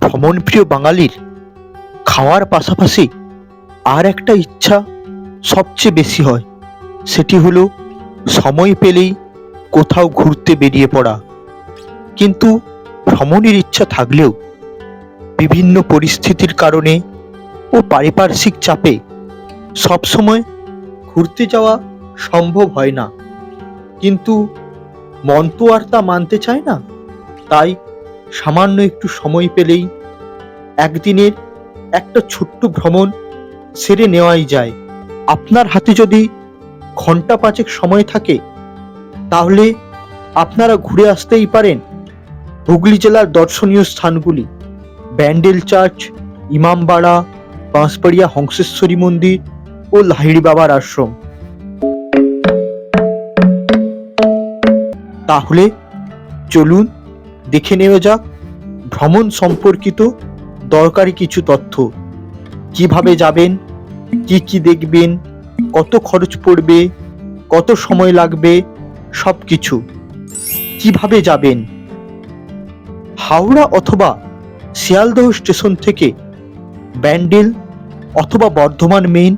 ভ্রমণপ্রিয় বাঙালির খাওয়ার পাশাপাশি আর একটা ইচ্ছা সবচেয়ে বেশি হয়, সেটি হলো সময় পেলেই কোথাও ঘুরতে বেরিয়ে পড়া। কিন্তু ভ্রমণের ইচ্ছা থাকলেও বিভিন্ন পরিস্থিতির কারণে ও পারিপার্শ্বিক চাপে সবসময় ঘুরতে যাওয়া সম্ভব হয় না। কিন্তু মন তো আর তা মানতে চায় না, তাই সামান্য একটু সময় পেলেই একদিনের একটা ছোট্ট ভ্রমণ সেরে নেওয়াই যায়। আপনার হাতে যদি ঘন্টা পাঁচেক সময় থাকে, তাহলে আপনারা ঘুরে আসতেই পারেন হুগলি জেলার দর্শনীয় স্থানগুলি: ব্যান্ডেল চার্চ, ইমামবাড়া, বাঁশবাড়িয়া হংসেশ্বরী মন্দির ও লাহিড়ী বাবার আশ্রম। তাহলে চলুন দেখে নেওয়া যাক ভ্রমণ সম্পর্কিত দরকারি কিছু তথ্য। কিভাবে যাবেন, কি কি দেখবেন, কত খরচ পড়বে, কত সময় লাগবে, সব কিছু। কিভাবে যাবেন? হাওড়া অথবা শিয়ালদহ স্টেশন থেকে ব্যান্ডেল অথবা বর্ধমান মেইন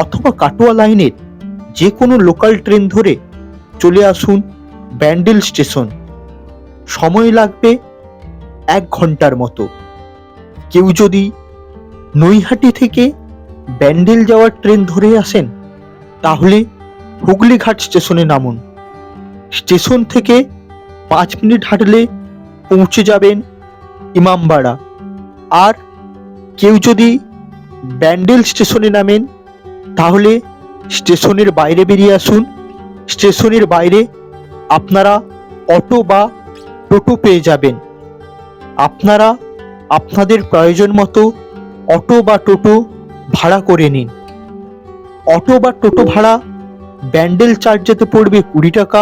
অথবা কাটোয়া লাইনের যে কোনো লোকাল ট্রেন ধরে চলে আসুন ব্যান্ডেল স্টেশন। সময় লাগবে 1 ঘন্টার মতো। কেউ যদি নৈহাটি থেকে ব্যান্ডেল যাওয়ার ট্রেন ধরে আসেন, তাহলে হুগলিঘাট স্টেশনে নামুন। স্টেশন থেকে 5 মিনিট হাঁটলে পৌঁছে যাবেন ইমামবাড়া। আর কেউ যদি ব্যান্ডেল স্টেশনে নামেন, তাহলে স্টেশনের বাইরে বেরিয়ে আসুন। স্টেশনের বাইরে আপনারা অটো বা টোটো পেয়ে যাবেন। আপনারা আপনাদের প্রয়োজন মতো অটো বা টোটো ভাড়া করে নিন। অটো বা টোটো ভাড়া ব্যান্ডেল চার্চ যেতে পড়বে 20 টাকা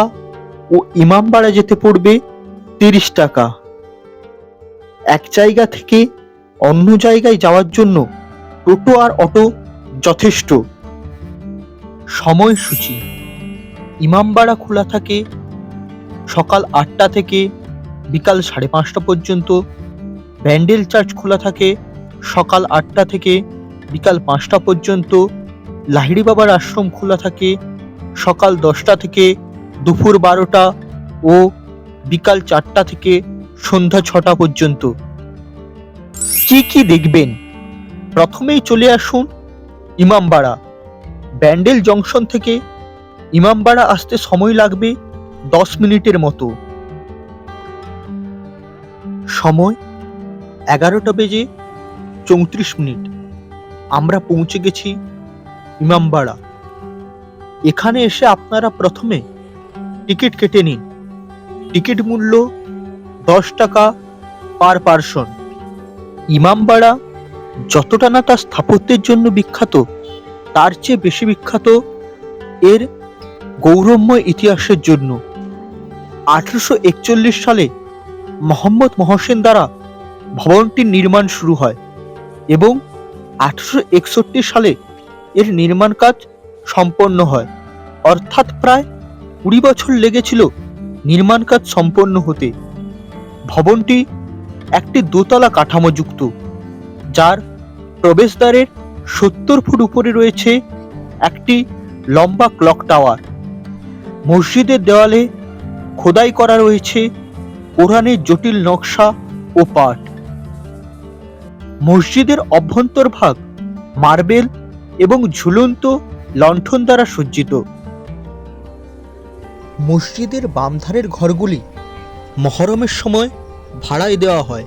ও ইমামবাড়া যেতে পড়বে 30 টাকা। এক জায়গা থেকে অন্য জায়গায় যাওয়ার জন্য টোটো আর অটো যথেষ্ট। সময়সূচি: ইমামবাড়া খোলা থাকে সকাল 8টা থেকে বিকাল 5:30 পর্যন্ত। ব্যান্ডেল চার্চ খোলা থাকে সকাল 8টা থেকে বিকাল 5টা পর্যন্ত। লাহিড়ী বাবার আশ্রম খোলা থাকে সকাল 10টা থেকে দুপুর 12টা ও বিকাল 4টা থেকে সন্ধ্যা 6টা পর্যন্ত। কি কি দেখবেন? প্রথমেই চলে আসুন ইমামবাড়া। ব্যান্ডেল জংশন থেকে ইমামবাড়া আসতে সময় লাগবে 10 মিনিটের মতো। সময় 11:34। আমরা পৌঁছে গেছি ইমামবাড়া। এখানে এসে আপনারা প্রথমে টিকিট কেটে নিন। টিকিট মূল্য 10 টাকা পার পারসন। ইমামবাড়া যতটা না তার স্থাপত্যের জন্য বিখ্যাত, তার চেয়ে বেশি বিখ্যাত এর গৌরবময় ইতিহাসের জন্য। 1841 সালে মোহাম্মদ মহসেন দ্বারা ভবনটির নির্মাণ শুরু হয় এবং 1861 সালে এর নির্মাণ কাজ সম্পন্ন হয়। অর্থাৎ প্রায় 20 বছর লেগেছিল নির্মাণ কাজ সম্পন্ন হতে। ভবনটি একটি দোতলা কাঠামোযুক্ত, যার প্রবেশদ্বারের 70 ফুট উপরে রয়েছে একটি লম্বা ক্লক টাওয়ার। মসজিদের দেওয়ালে খোদাই করা রয়েছে কোরআনের জটিল নকশা ও পাঠ। মসজিদের অভ্যন্তরভাগ মার্বেল এবং ঝুলন্ত লণ্ঠন দ্বারা সজ্জিত। মসজিদের বাম ধারের ঘরগুলি মহরমের সময় ভাড়ায় দেওয়া হয়,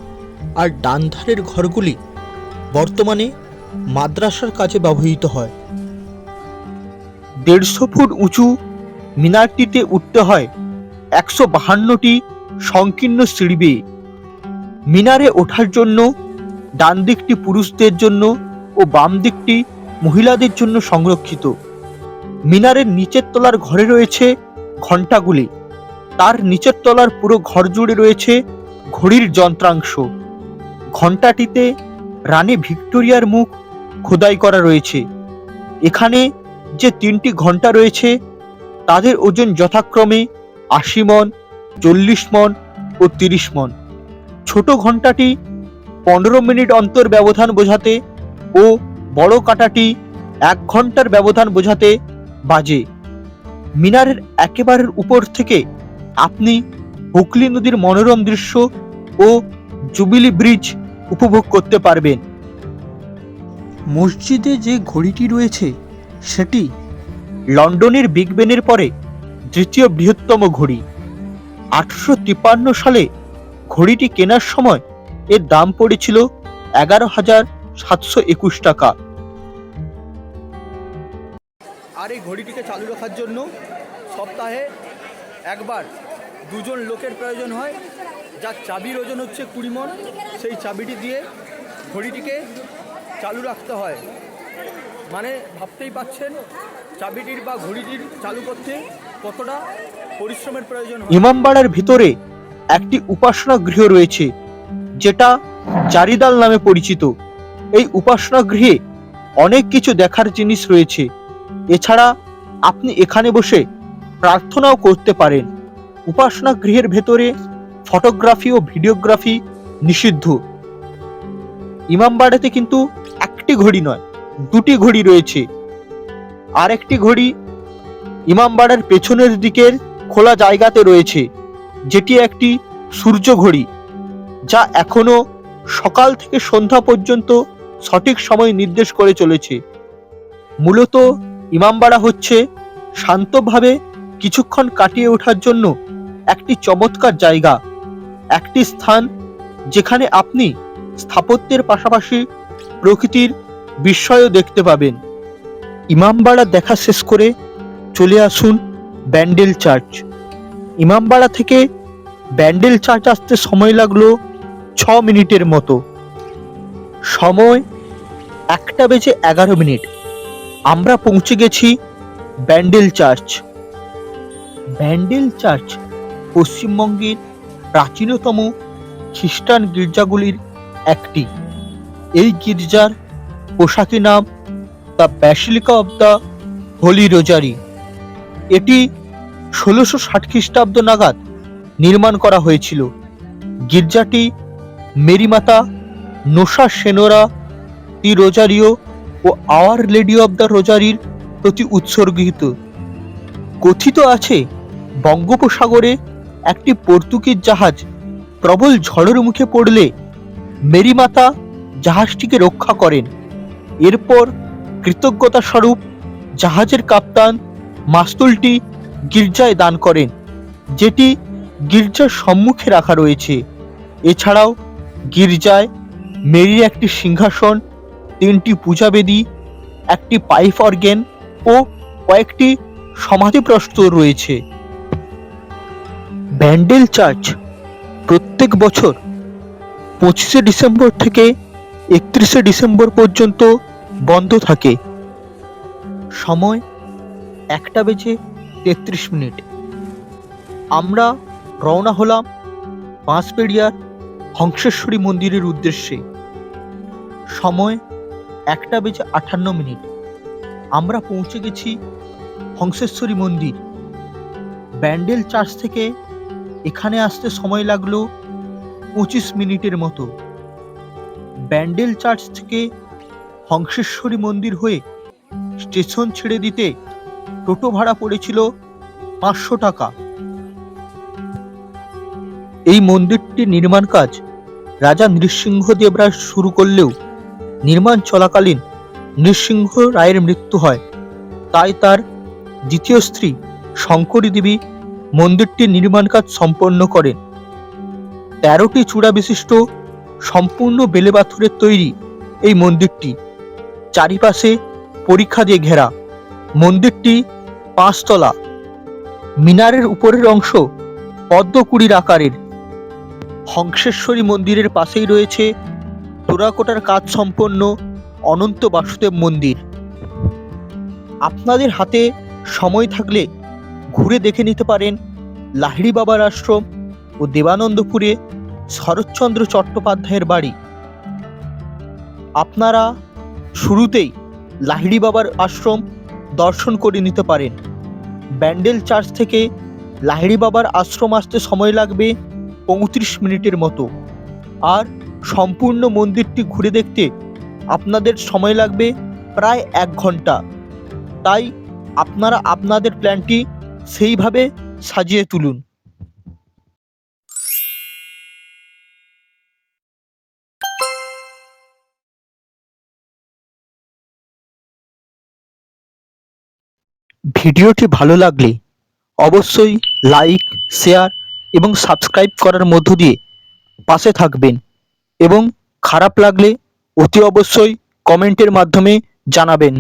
আর ডান ধারের ঘরগুলি বর্তমানে মাদ্রাসার কাজে ব্যবহৃত হয়। 150 ফুট উঁচু মিনারটিতে উঠতে হয় 152টি সংকীর্ণ সিঁড়ি বেয়ে। মিনারে ওঠার জন্য ডান দিকটি পুরুষদের জন্য ও বাম দিকটি মহিলাদের জন্য সংরক্ষিত। মিনারের নিচের তলার ঘরে রয়েছে ঘণ্টাগুলি। তার নিচের তলার পুরো ঘর জুড়ে রয়েছে ঘড়ির যন্ত্রাংশ। ঘণ্টাটিতে রানী ভিক্টোরিয়ার মুখ খোদাই করা রয়েছে। এখানে যে 3টি ঘণ্টা রয়েছে, তাদের ওজন যথাক্রমে 80 মণ, 40 মণ ও 30 মণ। ছোট ঘণ্টাটি 15 মিনিট অন্তর ব্যবধান বোঝাতে ও বড় কাঁটাটি 1 ঘন্টার ব্যবধান বোঝাতে বাজে। মিনারের একেবারে উপর থেকে আপনি হুগলি নদীর মনোরম দৃশ্য ও জুবিলি ব্রিজ উপভোগ করতে পারবেন। মসজিদে যে ঘড়িটি রয়েছে সেটি লন্ডনের বিগ বেনের পরে দ্বিতীয় বৃহত্তম ঘড়ি। 1853 সালে ঘড়িটি কেনার সময় এর দাম পড়েছিল 11,721 টাকা। আর এই ঘড়িটিকে চালু রাখার জন্য সপ্তাহে একবার 2 জন লোকের প্রয়োজন হয়, যার চাবির ওজন হচ্ছে 20 মণ। সেই চাবিটি দিয়ে ঘড়িটিকে চালু রাখতে হয়। মানে ভাবতেই পাচ্ছেন চাবিটির বা ঘড়িটির চালু করতে কতটা পরিশ্রমের প্রয়োজন হয়। ইমামবাড়ার ভিতরে একটি উপাসনা গৃহ রয়েছে, যেটা জারিদাল নামে পরিচিত। এই উপাসনা গৃহে অনেক কিছু দেখার জিনিস রয়েছে। এছাড়া আপনি এখানে বসে প্রার্থনাও করতে পারেন। উপাসনা গৃহের ভেতরে ফটোগ্রাফি ও ভিডিওগ্রাফি নিষিদ্ধ। ইমামবাড়াতে কিন্তু একটি ঘড়ি নয়, 2টি ঘড়ি রয়েছে। আর একটি ঘড়ি ইমামবাড়ার পেছনের দিকের খোলা জায়গাতে রয়েছে, যেটি একটি সূর্য ঘড়ি, যা এখনো সকাল থেকে সন্ধ্যা পর্যন্ত সঠিক সময় নির্দেশ করে চলেছে। মূলত ইমামবাড়া হচ্ছে শান্তভাবে কিছুক্ষণ কাটিয়ে ওঠার জন্য একটি চমৎকার জায়গা, একটি স্থান যেখানে আপনি স্থাপত্যের পাশাপাশি প্রকৃতির বিস্ময়ও দেখতে পাবেন। ইমামবাড়া দেখা শেষ করে চলে আসুন ব্যান্ডেল চার্চ। ইমামবাড়া থেকে ব্যান্ডেল চার্চ আসতে সময় লাগলো 6 মিনিটের মতো। সময় 1:11 আমরা পৌঁছে গেছি ব্যান্ডেল চার্চ। ব্যান্ডেল চার্চ পশ্চিমবঙ্গের প্রাচীনতম খ্রিস্টান গির্জাগুলির একটি। এই গির্জার পোশাকি নাম the Basilica of the Holy Rosary. এটি 1660 খ্রিস্টাব্দ নাগাদ নির্মাণ করা হয়েছিল। গির্জাটি মেরিমাতা নোসা সেনোরা দি রোজারিও ও আওয়ার লেডি অব দ্য রোজারির প্রতি উৎসর্গিত। কথিত আছে বঙ্গোপসাগরে একটি পর্তুগিজ জাহাজ প্রবল ঝড়ের মুখে পড়লে মেরিমাতা জাহাজটিকে রক্ষা করেন। এরপর কৃতজ্ঞতা স্বরূপ জাহাজের কাপ্তান মাস্তুলটি গির্জায় দান করেন, যেটি গির্জার সম্মুখে রাখা রয়েছে। এছাড়াও গির্জায় মেরির একটি সিংহাসন, 3টি পূজাবেদী, একটি পাইপ অর্গেন ও কয়েকটি সমাধিপ্রস্তর রয়েছে। ব্যান্ডেল চার্চ প্রত্যেক বছর 25শে ডিসেম্বর থেকে 31শে ডিসেম্বর পর্যন্ত বন্ধ থাকে। সময় 1:33। আমরা রওনা হলাম বাঁশবেড়িয়ার হংসেশ্বরী মন্দিরের উদ্দেশ্যে। সময় 1:58। আমরা পৌঁছে গেছি হংসেশ্বরী মন্দির। ব্যান্ডেল চার্চ থেকে এখানে আসতে সময় লাগলো 25 মিনিটের মতো। ব্যান্ডেল চার্চ থেকে হংসেশ্বরী মন্দির হয়ে স্টেশন ছেড়ে দিতে টোটো ভাড়া পড়েছিল 500 টাকা। এই মন্দিরটির নির্মাণ কাজ রাজা নৃসিংহদেব রায় শুরু করলেও নির্মাণ চলাকালীন নৃসিংহ রায়ের মৃত্যু হয়। তাই তার দ্বিতীয় স্ত্রী শঙ্করী দেবী মন্দিরটির নির্মাণ কাজ সম্পন্ন করেন। 13টি চূড়া বিশিষ্ট সম্পূর্ণ বেলে পাথরের তৈরি এই মন্দিরটি চারিপাশে পরিখা দিয়ে ঘেরা। মন্দিরটি 5 তলা। মিনারের উপরের অংশ পদ্মকুড়ির আকারের। হংসেশ্বরী মন্দিরের পাশেই রয়েছে টেরাকোটার কাজ সম্পন্ন অনন্ত বাসুদেব মন্দির। আপনাদের হাতে সময় থাকলে ঘুরে দেখে নিতে পারেন লাহিড়ী বাবার আশ্রম ও দেবানন্দপুরে শরৎচন্দ্র চট্টোপাধ্যায়ের বাড়ি। আপনারা শুরুতেই লাহিড়ী বাবার আশ্রম দর্শন করে নিতে পারেন। ব্যান্ডেল চার্চ থেকে লাহিড়ী বাবার আশ্রম আসতে সময় লাগবে 35 মিনিটের মতো। আর সম্পূর্ণ মন্দিরটি ঘুরে দেখতে আপনাদের সময় লাগবে প্রায় 1 ঘন্টা। তাই আপনারা আপনাদের প্ল্যানটি সেইভাবে সাজিয়ে তুলুন। ভিডিওটি ভালো লাগলে অবশ্যই লাইক, শেয়ার এবং সাবস্ক্রাইব করার মধ্য দিয়ে পাশে থাকবেন এবং খারাপ লাগলে অতি অবশ্যই কমেন্টের মাধ্যমে জানাবেন।